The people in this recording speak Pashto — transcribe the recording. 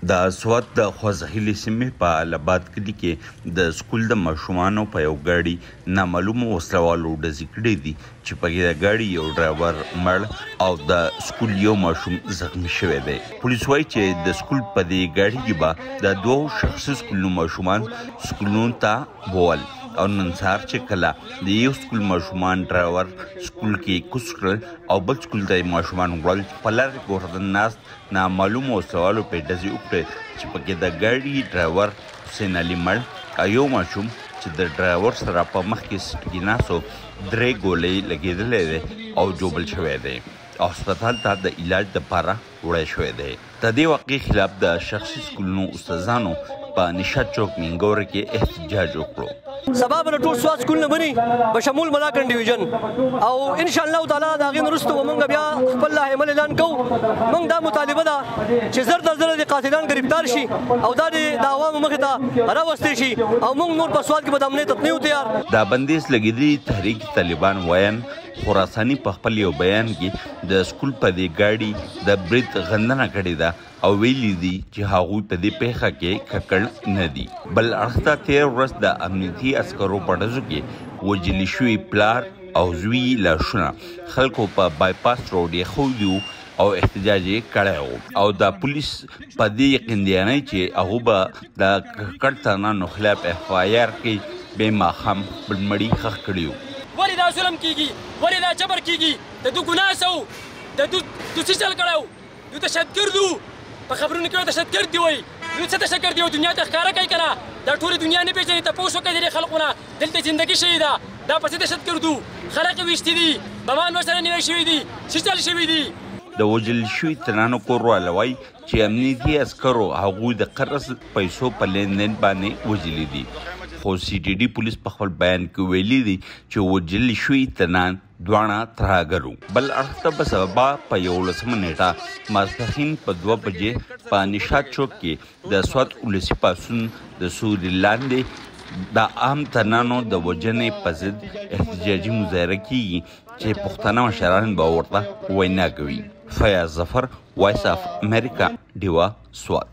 د سوات د خوځخیلې سیمې په الاباد کلي کې د سکول د ماشومانو په یو ګاډي نامعلومو وسلوالو ډزې کړې دي چې په دې ګاډي یو ډرایور مړ او د سکول یو ماشوم زخمی شوی دی. پولیس وایي چې د سکول په دې ګاډي کې به د دوو شخصي سکولونو ماشومان سکولونو ته بوول او نن سهار چې کله د یو سکول ماشومان ډرایور سکول کې کوز کړل او بل سکول ته یې ماشومان وړل چې په لارې کې ورته ناست نامعلومو وسلوالو پرې ډزې وکړې چې پکې د ګاډي ډرایور حسین علي مړ او یو ماشوم چې د ډرایور سره په مخ کې سیټ کې ناست و 3 ګولۍ لګېدلی دی او جوبل شوی دی او هسپتال ته د علاج دپاره وړی شوی دی. د دې واقعې خلاف د شخصي سکولونو استادانو په نشاط چوک مینګور کې احتجاج وکړو. سبا به ټول سوات سکولونه بني بشمول ملاکنډ ډیویژن او ان شاء الله تعالی د هغې نه وروسته به موږ بیا خپل لاحمل اعلان کوو. موږ دا مطالبه ده چې زر تر زره د قاتلان ګرفتار شي او دا د عوامو مخې ته راوستې شي او موږ نور په سوات کې به د امنیت ته نه یو تیار. دا بندیز لګېدلي تحریک طالبان وایان خراساني په خپل یو بیان کې د سکول په دې ګاډي د برید غندنه کړې ده او ویلي دي چې هغوی په دې پیښه کې ککړ نه دي. بل اړخ ته تېره ورځ د امنیتي عسکرو په ډزو کې وژلي شوي پلار او زوی لاشونه خلکو په بایپاس روډ ایښودي او احتجاج یې کړی و او د پولیس په دې یقین دیانوي چې هغوی به د ککړ تنانو خلاف FIR کوي بې ماښام بل مړي ښخ کړي وو. ولې دا ظلم کیږي؟ ولې دا جبر کیږي؟ د دوی ګناه څه د دوی څه چل کړی و؟ دوی تشدد دي په خبرونو کې تشدد دي وایي دوی څه تشدد دي دنیا ته ښکاره کوي که نه؟ دا ټولې دنیا نه پېژني. تپوس وکړئ د دې خلقو نه دلته زندګي شوې ده دا په څه تشدد دو خلک یې ویشتي دي بمان ورسره نیول شوي دي څه چل شوي دي. د وژل شوي تنانو کورواله وایي چې امنیتي عسکرو هغوی د قرض پیسو په لندن باندې وژلي دي خو CTD پولیس په خپل بیان کې ویلي دي چې وژل شوي تنان دواړه ترهګر وو. بل اړخ ته به سبا په 11 نیټه ماسپښین په 2 بجې په نشاط چوک کې د سوات ولسي پاڅون د سوري لاندې د عام تنانو د وژنې په ضد احتجاجي مظاهره کیږي چې پښتانه مشران به ورته وینا کوي. فیاض ظفر، وایس آف امریکا، ډیوا، سوات.